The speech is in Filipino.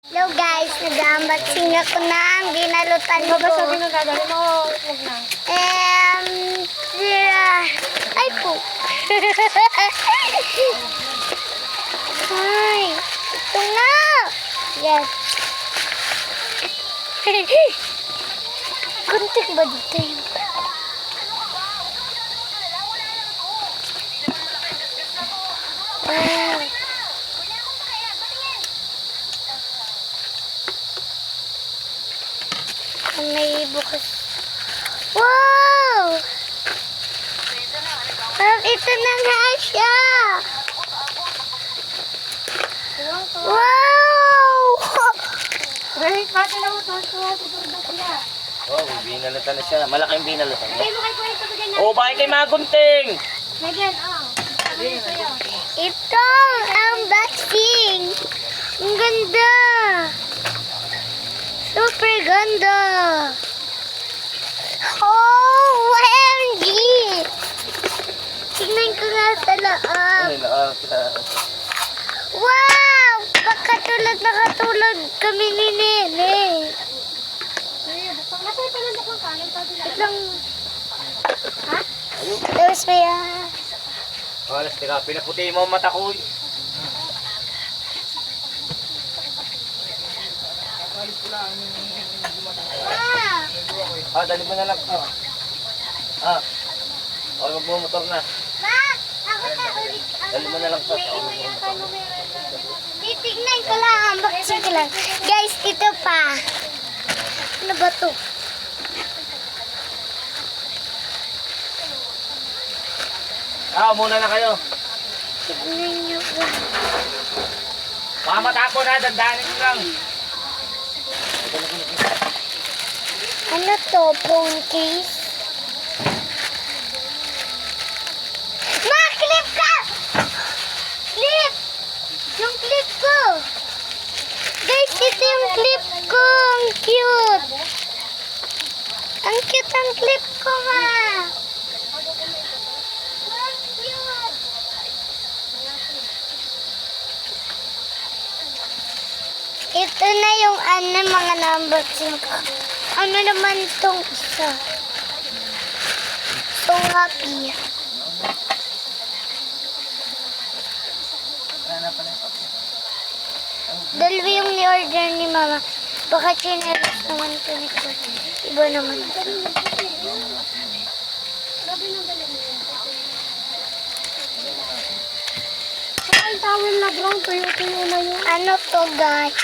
Hello guys, nag-unboxing ako ng binalutan ko. Babasabi ng gagawin mo, huwag na. Ay po. Ay, ito nga. Yes. Kuntik ba dito yun? May bukas. Wow! Ito na nga siya. Wow! Wait, pati na mo ito. Sila. Oh, binalatan na siya. Malaking binalatan niya. Hindi mo kayo pwede sa ganyan. Oh, bakit kay mga gunting? Megan, Sabi niyo sa'yo. Ito ang unboxing. Ang ganda. Super ganda. Oh, OMG! Tingnan ko nga sa loob. Wow! Katulad kami ni Nene. Masaya pa lang akong kanin. Wait lang. Ha? Tapos may Alas, tira, pinaputi mo ang mata ko. Dali mo na lang. Magmumotor na. Ma! Ako na ulit. Dali mo na lang. Titignan ko lang. Unboxing ko lang. Guys, ito pa. Ano ba to? Muna na kayo. Tignan nyo po. Baka matapo na, dandanin mo lang. Ano to? Phone case? Ma! Clip ka! Clip! Yung clip ko! Guys, ito yung clip ko! Ang cute! Ang cute ang clip ko, ma! Ang cute! Ito na yung mga unboxing ko. Ano naman tong isa? So happy. Dalawa yung ni-order ni Mama. Baka chinelas naman ito ni Kurt. Iba naman ito. Ang tawin na brown, tuyo-tuyo na yun. Ano to guys?